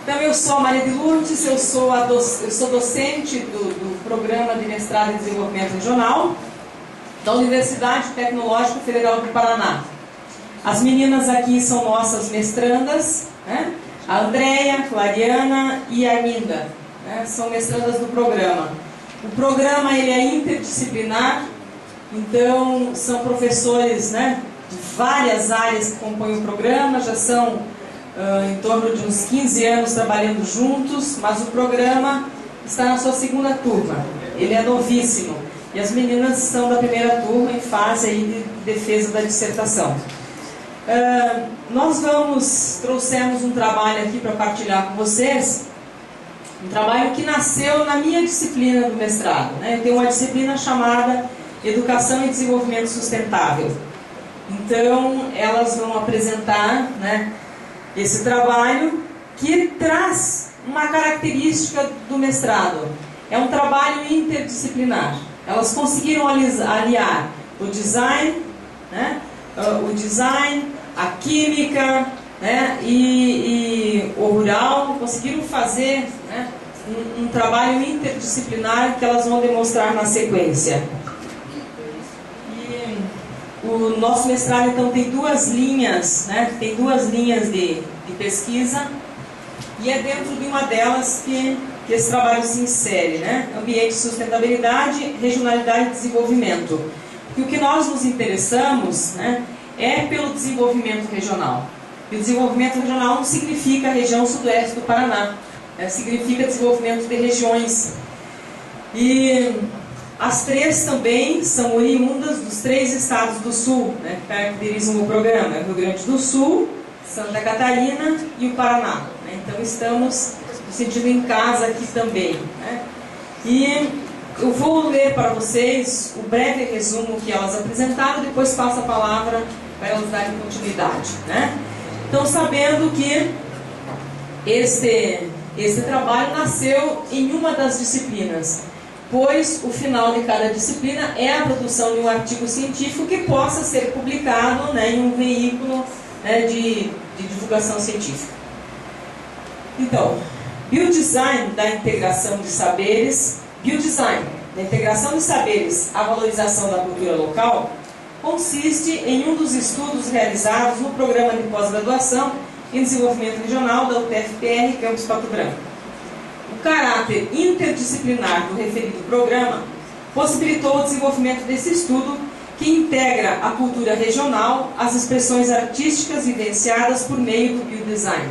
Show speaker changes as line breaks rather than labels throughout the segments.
Então, eu sou a Maria de Lourdes, eu sou docente do Programa de Mestrado em Desenvolvimento Regional da Universidade Tecnológica Federal do Paraná. As meninas aqui são nossas mestrandas, né? A Andréia, a Clariana e a Arminda, né? São mestrandas do programa. O programa ele é interdisciplinar, então são professores, né, de várias áreas que compõem o programa, já são em torno de uns 15 anos trabalhando juntos, mas o programa está na sua segunda turma, ele é novíssimo, e as meninas estão da primeira turma em fase aí de defesa da dissertação. Nós trouxemos um trabalho aqui para partilhar com vocês, um trabalho que nasceu na minha disciplina do mestrado, né? Eu tenho uma disciplina chamada Educação e Desenvolvimento Sustentável. Então, elas vão apresentar, né, esse trabalho que traz uma característica do mestrado. É um trabalho interdisciplinar. Elas conseguiram aliar o design, né, a química, né, e o rural, conseguiram fazer, né, um trabalho interdisciplinar que elas vão demonstrar na sequência. O nosso mestrado, então, tem duas linhas, né? Tem duas linhas de pesquisa, e é dentro de uma delas que esse trabalho se insere, né? Ambiente, sustentabilidade, regionalidade e desenvolvimento. E o que nós nos interessamos, né, é pelo desenvolvimento regional. E o desenvolvimento regional não significa a região sudoeste do Paraná, né? Significa desenvolvimento de regiões. E as três também são oriundas dos 3 estados do sul, né, que caracterizam o programa: Rio Grande do Sul, Santa Catarina e o Paraná, né? Então estamos no sentido em casa aqui também, né? E eu vou ler para vocês o breve resumo que elas apresentaram, depois passo a palavra para elas darem continuidade, né? Então, sabendo que este trabalho nasceu em uma das disciplinas, pois o final de cada disciplina é a produção de um artigo científico que possa ser publicado, né, em um veículo, né, de divulgação científica. Então, biodesign da integração de saberes, biodesign da integração de saberes à valorização da cultura local, consiste em um dos estudos realizados no programa de pós-graduação em desenvolvimento regional da UTFPR Campus Pato Branco. O caráter interdisciplinar do referido programa possibilitou o desenvolvimento desse estudo, que integra a cultura regional às expressões artísticas vivenciadas por meio do biodesign.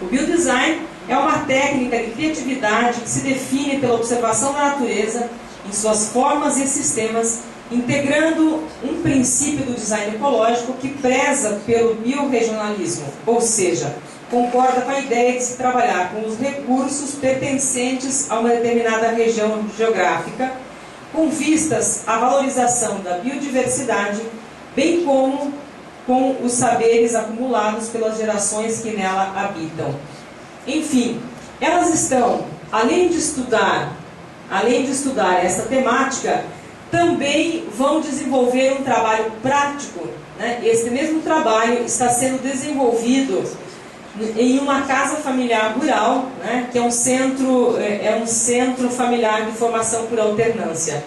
O biodesign é uma técnica de criatividade que se define pela observação da natureza em suas formas e sistemas, integrando um princípio do design ecológico que preza pelo biorregionalismo, ou seja, concorda com a ideia de se trabalhar com os recursos pertencentes a uma determinada região geográfica, com vistas à valorização da biodiversidade, bem como com os saberes acumulados pelas gerações que nela habitam. Enfim, elas estão, além de estudar essa temática, também vão desenvolver um trabalho prático, né? Este mesmo trabalho está sendo desenvolvido em uma casa familiar rural, né, que é um centro familiar de formação por alternância.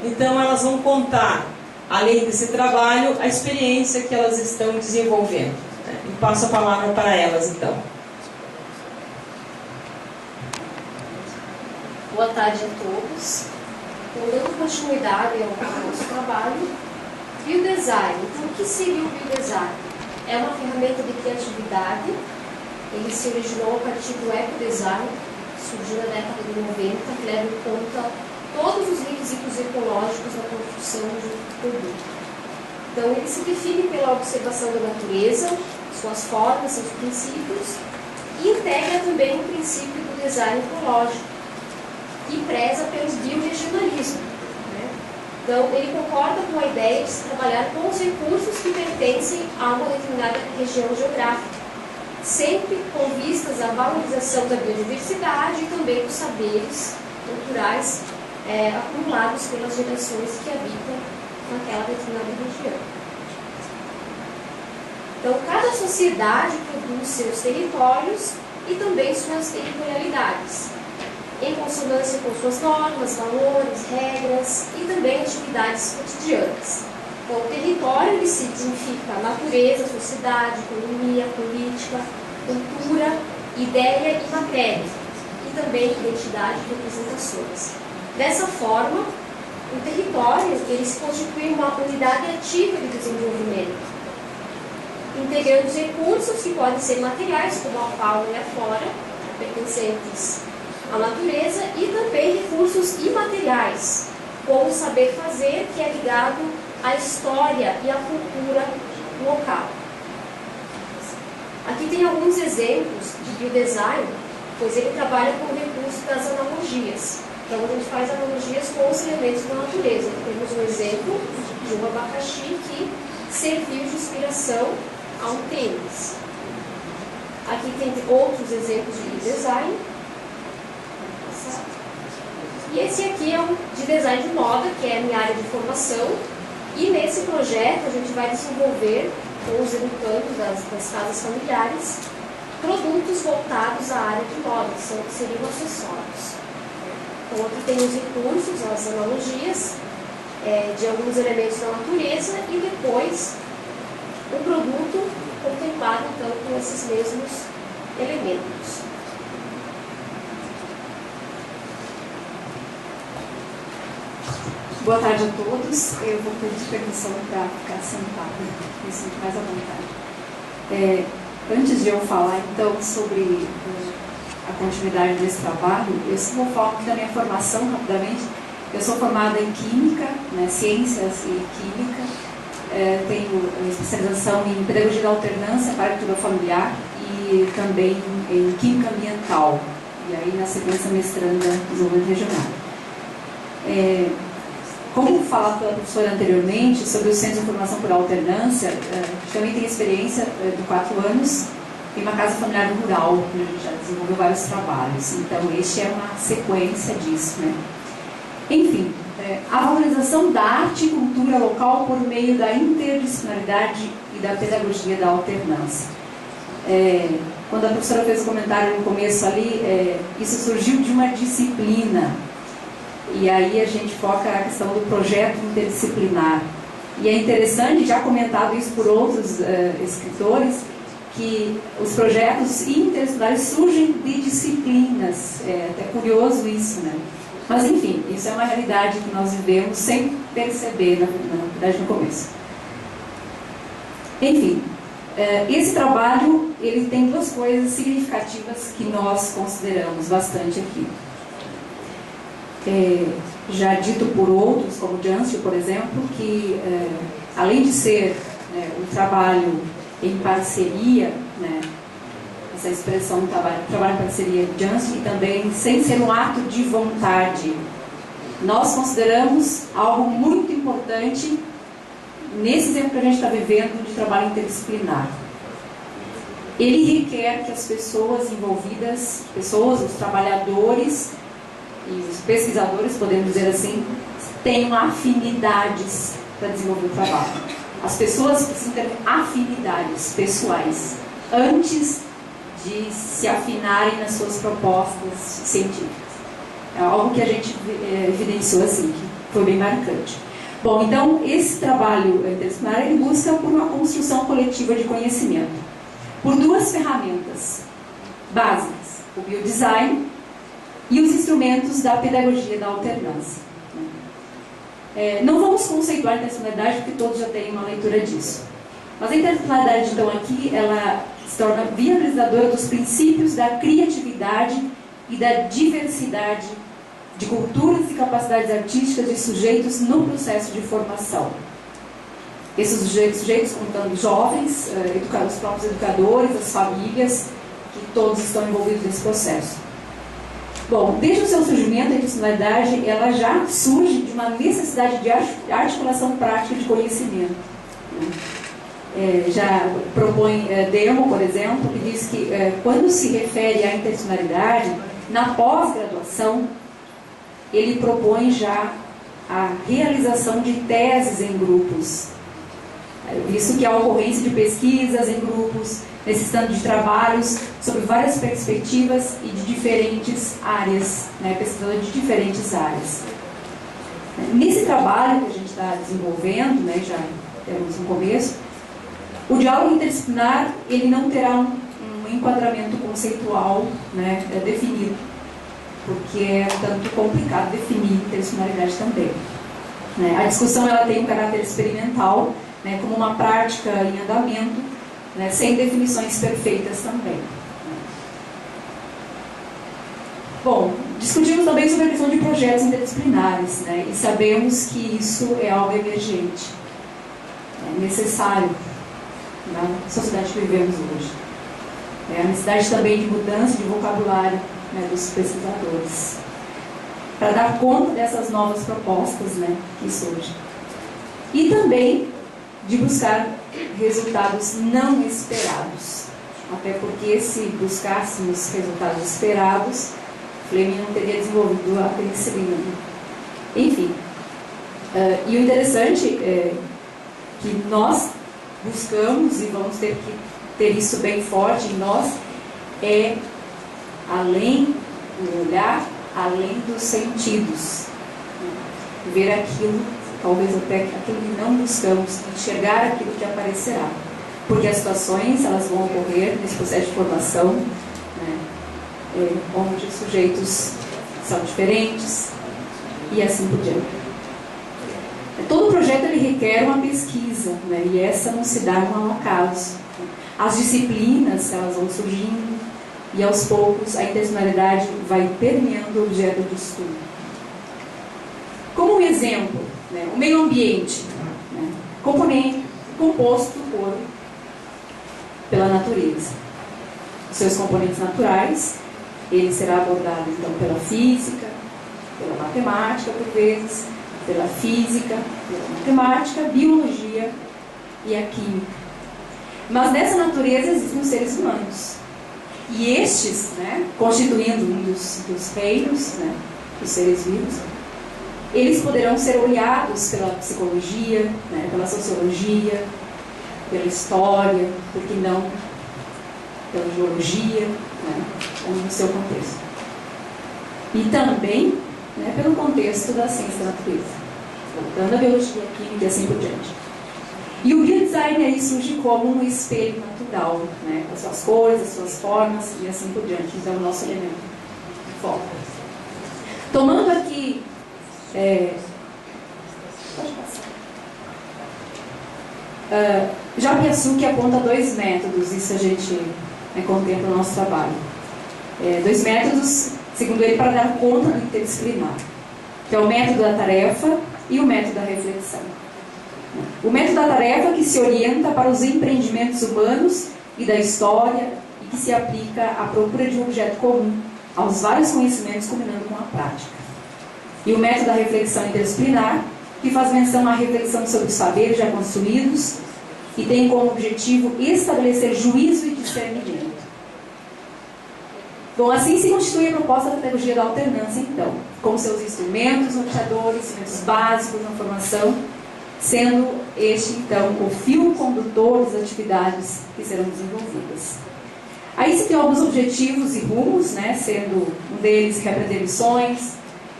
Então elas vão contar, além desse trabalho, a experiência que elas estão desenvolvendo, né? E passo a palavra para elas, então.
Boa tarde a todos. Então, dando continuidade ao nosso trabalho, biodesign. Então, o que seria o biodesign? É uma ferramenta de criatividade. Ele se originou a partir do ecodesign, surgiu na década de 90, que leva em conta todos os requisitos ecológicos na construção de um produto. Então, ele se define pela observação da natureza, suas formas, seus princípios, e integra também o princípio do design ecológico, que preza pelo bioregionalismo, né? Então, ele concorda com a ideia de se trabalhar com os recursos que pertencem a uma determinada região geográfica, sempre com vistas à valorização da biodiversidade e também dos saberes culturais acumulados pelas gerações que habitam naquela determinada região. Então, cada sociedade produz seus territórios e também suas territorialidades, em consonância com suas normas, valores, regras e também atividades cotidianas. Então, o território ele significa natureza, sociedade, economia, política, cultura, ideia e matéria, e também identidade e representações. Dessa forma, o território ele se constitui uma unidade ativa de desenvolvimento, integrando os recursos que podem ser materiais, como a fauna e a flora, pertencentes à natureza, e também recursos imateriais, como o saber fazer, que é ligado à história e à cultura local. Aqui tem alguns exemplos de biodesign, pois ele trabalha com o recurso das analogias. Então, a gente faz analogias com os elementos da natureza. Temos um exemplo de um abacaxi que serviu de inspiração a um tênis. Aqui tem outros exemplos de design. E esse aqui é um de design de moda, que é a minha área de formação. E nesse projeto a gente vai desenvolver, com os educandos das casas familiares, produtos voltados à área de moda, que seriam acessórios. Então, aqui tem os recursos, as analogias de alguns elementos da natureza e depois o produto contemplado então com esses mesmos elementos.
Boa tarde a todos. Eu vou pedir permissão para ficar sentada, me sinto mais à vontade. Antes de eu falar então sobre a continuidade desse trabalho, eu só vou falar da minha formação rapidamente. Eu sou formada em Química, né, Ciências e Química, tenho especialização em Pedagogia da Alternância para a Agricultura Familiar e também em Química Ambiental, e aí na sequência mestranda em Desenvolvimento Regional. Como falado pela professora anteriormente sobre o Centro de Formação por Alternância, também tenho experiência de 4 anos em uma casa familiar rural, onde a gente já desenvolveu vários trabalhos. Então, este é uma sequência disso, né? Enfim, a valorização da arte e cultura local por meio da interdisciplinaridade e da pedagogia da alternância. Quando a professora fez o comentário no começo ali, isso surgiu de uma disciplina. E aí a gente foca a questão do projeto interdisciplinar. E é interessante, já comentado isso por outros escritores, que os projetos interdisciplinares surgem de disciplinas. É até curioso isso, né? Mas enfim, isso é uma realidade que nós vivemos sem perceber, na verdade, no começo. Enfim, esse trabalho ele tem 2 coisas significativas que nós consideramos bastante aqui. Já dito por outros, como Janssen, por exemplo, que além de ser um trabalho em parceria, né, essa expressão trabalho em parceria de Janssen, e também sem ser um ato de vontade, nós consideramos algo muito importante nesse tempo que a gente está vivendo de trabalho interdisciplinar. Ele requer que as pessoas envolvidas, os trabalhadores e os pesquisadores, podemos dizer assim, tenham afinidades para desenvolver o trabalho. As pessoas precisam ter afinidades pessoais antes de se afinarem nas suas propostas científicas. É algo que a gente evidenciou assim, que foi bem marcante. Bom, então, esse trabalho interdisciplinar ele busca por uma construção coletiva de conhecimento, por 2 ferramentas básicas, o biodesign e os instrumentos da pedagogia da alternância. Não vamos conceituar a interdisciplinaridade, porque todos já têm uma leitura disso. Mas a interdisciplinaridade, então, aqui, ela se torna viabilizadora dos princípios da criatividade e da diversidade de culturas e capacidades artísticas de sujeitos no processo de formação. Esses sujeitos, contando jovens, os próprios educadores, as famílias, que todos estão envolvidos nesse processo. Bom, desde o seu surgimento, a interdisciplinaridade ela já surge de uma necessidade de articulação prática de conhecimento. Já propõe Demo, por exemplo, que diz que quando se refere à interdisciplinaridade, na pós-graduação, ele propõe já a realização de teses em grupos. visto que a ocorrência de pesquisas em grupos, necessitando de trabalhos sobre várias perspectivas e de diferentes áreas, né, pesquisadores de diferentes áreas. Nesse trabalho que a gente está desenvolvendo, né, já temos um começo, o diálogo interdisciplinar ele não terá um enquadramento conceitual, né, definido, porque é tanto complicado definir interdisciplinaridade também. Né? A discussão ela tem um caráter experimental, né, como uma prática em andamento, né, sem definições perfeitas também. Bom, discutimos também sobre a questão de projetos interdisciplinares, né, e sabemos que isso é algo emergente, é necessário na sociedade que vivemos hoje. A necessidade também de mudança de vocabulário, né, dos pesquisadores, para dar conta dessas novas propostas, né, que surgem. E também de buscar resultados não esperados. Até porque se buscássemos resultados esperados, Fleming não teria desenvolvido a penicilina. Enfim, e o interessante é que nós buscamos, e vamos ter que ter isso bem forte em nós, é além do olhar, além dos sentidos. Ver aquilo, talvez até aquilo que não buscamos, enxergar aquilo que aparecerá. Porque as situações, elas vão ocorrer nesse processo de formação, né, onde os sujeitos são diferentes e assim por diante. Todo projeto ele requer uma pesquisa, né, e essa não se dá ao acaso. As disciplinas, elas vão surgindo e aos poucos a interdisciplinaridade vai permeando o objeto de estudo. Como um exemplo, né, o meio ambiente, né, composto pela natureza. Os seus componentes naturais, ele será abordado então pela física, pela matemática por vezes, pela física, pela matemática, biologia e a química. Mas nessa natureza existem os seres humanos. E estes, né, constituindo um dos reinos, né, dos seres vivos, eles poderão ser olhados pela psicologia, né, pela sociologia, pela história, por que não pela geologia, né, ou no seu contexto. E também, né, pelo contexto da ciência da natureza, voltando à biologia, química e assim por diante. E o biodesign aí surge como um espelho natural, né, com as suas cores, as suas formas e assim por diante. Então, o nosso elemento de foco. Tomando aqui... pode passar. Já Piassucchi aponta 2 métodos, isso a gente contempla no nosso trabalho. 2 métodos, segundo ele, para dar conta do interdisciplinar, que é o método da tarefa e o método da reflexão. O método da tarefa que se orienta para os empreendimentos humanos e da história e que se aplica à procura de um objeto comum, aos vários conhecimentos combinando com a prática. E o método da reflexão interdisciplinar, que faz menção à reflexão sobre os saberes já construídos e tem como objetivo estabelecer juízo e discernimento. Bom, assim se constitui a proposta da pedagogia da alternância, então, com seus instrumentos norteadores, instrumentos básicos na formação, sendo este, então, o fio condutor das atividades que serão desenvolvidas. Aí se tem alguns objetivos e rumos, né, sendo um deles reaprender lições,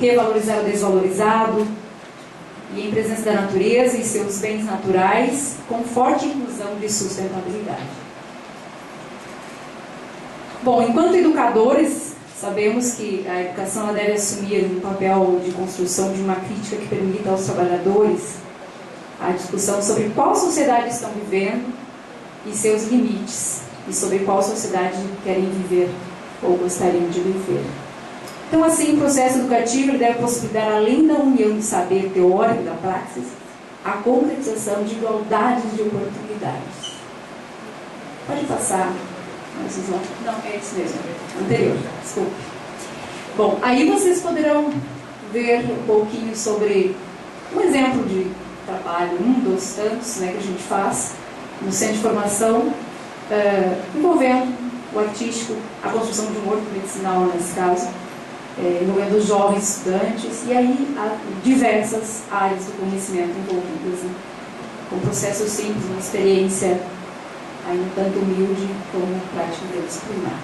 revalorizar o desvalorizado, e em presença da natureza e seus bens naturais, com forte inclusão de sustentabilidade. Bom, enquanto educadores, sabemos que a educação ela deve assumir um papel de construção de uma crítica que permita aos trabalhadores a discussão sobre qual sociedade estão vivendo e seus limites, e sobre qual sociedade querem viver ou gostariam de viver. Então, assim, o processo educativo ele deve possibilitar, além da união do saber teórico da praxis, a concretização de igualdades de oportunidades. Pode passar. Não, é isso mesmo. Anterior, desculpe. Bom, aí vocês poderão ver um pouquinho sobre um exemplo de trabalho, um dos tantos, né, que a gente faz no centro de formação, envolvendo o artístico, a construção de um horto medicinal, nesse caso, envolvendo os jovens estudantes, e aí há diversas áreas do conhecimento envolvidas, né, um processo simples, uma experiência ainda tanto humilde como prática interdisciplinar.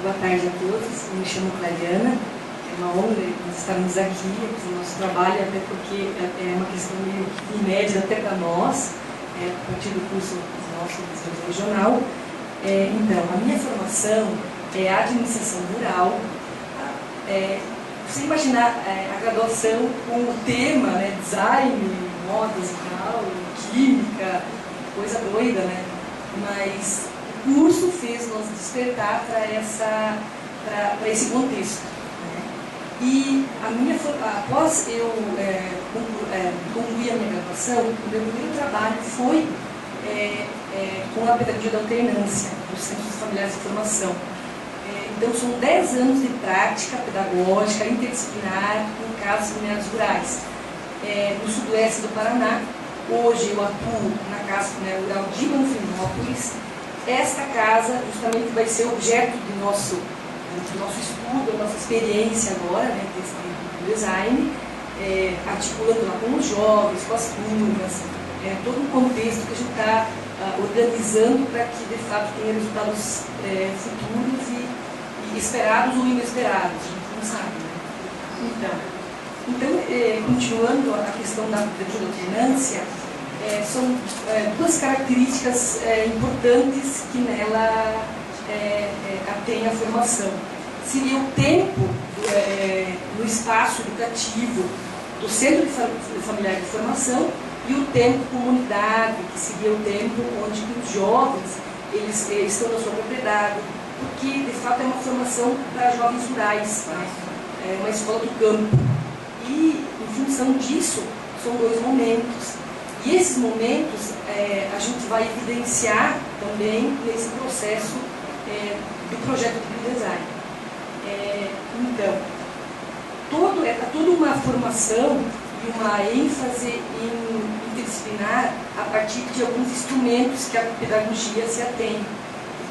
Boa tarde a todos, eu me chamo Clariana, é uma honra estarmos aqui no nosso trabalho, até porque é uma questão meio inédita até para nós, a partir do curso nosso de desenvolvimento regional. Então, a minha formação é administração rural. Você imaginar a graduação com o tema, né, design, modas e tal, química, coisa doida, né? Mas o curso fez nos despertar para esse contexto, né? E após eu concluir a minha graduação, o meu primeiro trabalho foi com a pedagogia da alternância dos centros familiares de formação. Então, são 10 anos de prática pedagógica interdisciplinar em casas familiares rurais. No sudoeste do Paraná, hoje eu atuo na Casa Familiar Rural de Manfinópolis. Esta casa justamente vai ser objeto do nosso estudo, da nossa experiência agora, né, do design, articulando lá com os jovens, com as turmas, todo um contexto que a gente está organizando para que, de fato, tenha resultados futuros e esperados ou inesperados, a gente não sabe, né? Então, continuando a questão da alternância, são duas características importantes que nela tem a formação. Seria o tempo no espaço educativo do Centro Familiar de Formação e o tempo comunidade, que seria o tempo onde os jovens eles estão na sua propriedade, porque de fato é uma formação para jovens rurais, né? É uma escola do campo. E em função disso, são 2 momentos. E esses momentos a gente vai evidenciar também nesse processo do projeto de design. Então, toda uma formação e uma ênfase em interdisciplinar a partir de alguns instrumentos que a pedagogia se atém,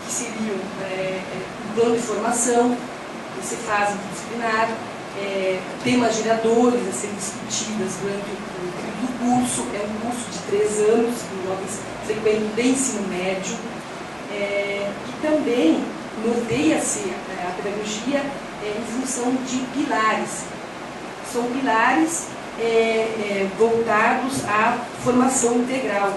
que seriam um plano de formação, que se faz interdisciplinar, temas geradores a serem discutidos durante o período do curso. É um curso de 3 anos, que jovens frequentam de ensino médio, e também norteia-se a pedagogia em função de pilares. São pilares voltados à formação integral.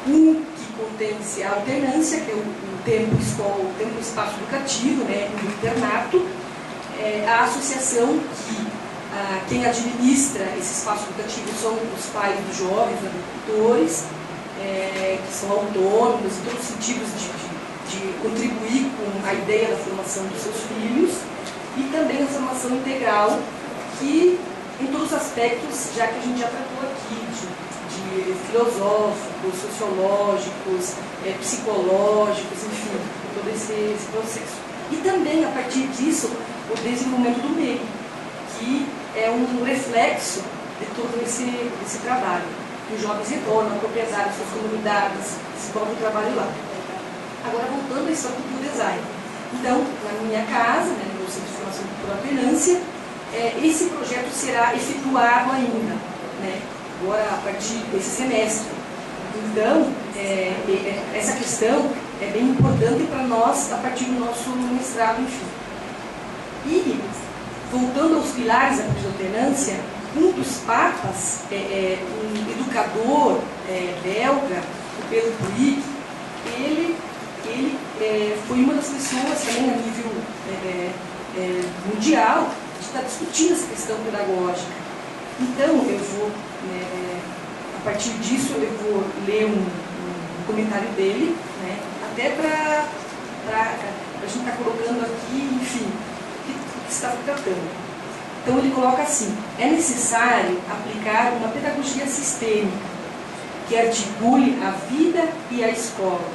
Um que contém-se a alternância, que é o tempo escola, o tempo espaço educativo, né, no internato, a associação que quem administra esse espaço educativo são os pais dos jovens, agricultores, que são autônomos, em todos os sentidos de contribuir com a ideia da formação dos seus filhos, e também a formação integral, que em todos os aspectos, já que a gente já tratou aqui, de filosóficos, sociológicos, psicológicos, enfim, todo esse processo. E também, a partir disso, o desenvolvimento do meio, que é um reflexo de todo esse trabalho. Os jovens retornam à propriedade, às suas comunidades, desenvolvem o trabalho lá. Agora, voltando à história do design. Então, na minha casa, né, no meu Centro de Formação por Alternância, esse projeto será efetuado ainda, né, agora a partir desse semestre. Então, essa questão é bem importante para nós a partir do nosso mestrado, enfim. E, voltando aos pilares da alternância, um dos papas, um educador belga, o Pedro Puig, ele foi uma das pessoas também a nível mundial de estar discutindo essa questão pedagógica. Então, eu vou, a partir disso, eu vou ler um comentário dele, né, até para a gente estar colocando aqui, enfim, o que está tratando. Então, ele coloca assim: é necessário aplicar uma pedagogia sistêmica que articule a vida e a escola,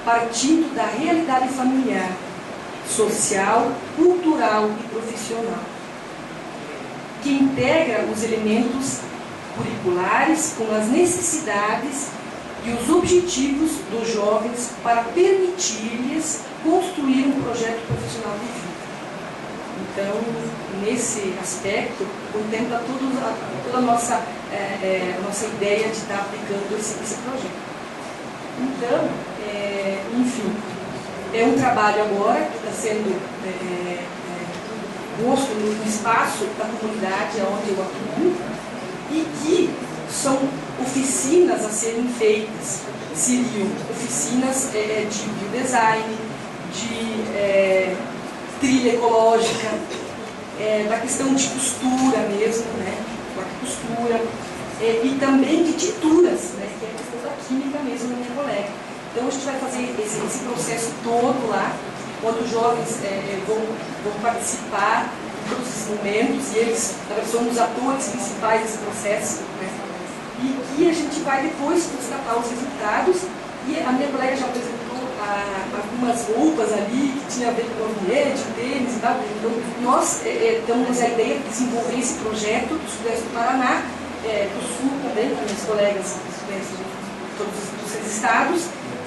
partindo da realidade familiar, social, cultural e profissional, que integra os elementos curriculares com as necessidades e os objetivos dos jovens para permitir-lhes construir um projeto profissional de vida. Então, nesse aspecto, contempla toda a nossa ideia de estar aplicando esse projeto. Então, enfim, é um trabalho agora que está sendo posto no espaço da comunidade onde eu atuo e que são oficinas a serem feitas. Seriam oficinas de biodesign, de trilha ecológica, da questão de costura mesmo, né? Costura, e também de tinturas, né? Que é a questão da química mesmo da minha colega. Então a gente vai fazer esse processo todo lá, onde os jovens vão participar de todos esses momentos, e eles são os atores principais desse processo, né? E que a gente vai depois constatar os resultados, e a minha colega já apresentou algumas roupas ali que tinha a ver com o ambiente, tênis e tal. Então nós temos a ideia de desenvolver esse projeto do Sudeste do Paraná, do Sul também, com meus colegas do Sudeste de todos os 6 estados,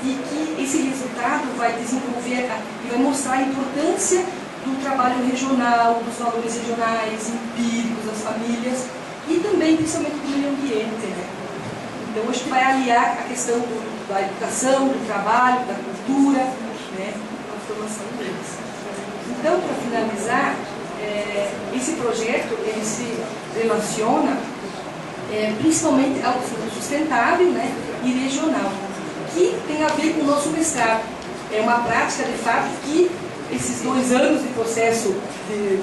e que esse resultado vai desenvolver e vai mostrar a importância do trabalho regional, dos valores regionais, empíricos, das famílias, e também, principalmente, do meio ambiente, né? Então, a gente vai aliar a questão da educação, do trabalho, da cultura, né, com a formação deles. Então, para finalizar, esse projeto ele se relaciona principalmente ao desenvolvimento sustentável, né, e regional, que tem a ver com o nosso mestrado. É uma prática, de fato, que esses 2 anos de processo de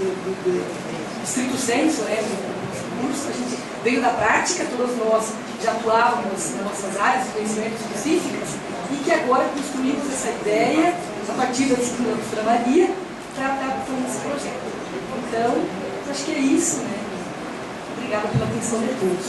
estrito senso, né, do curso, a gente veio da prática, todos nós já atuávamos nas nossas áreas de conhecimento específicas, e que agora construímos essa ideia, a partir da disciplina da professora Maria, para estar fazendo esse projeto. Então, acho que é isso, né? Obrigada pela atenção de todos.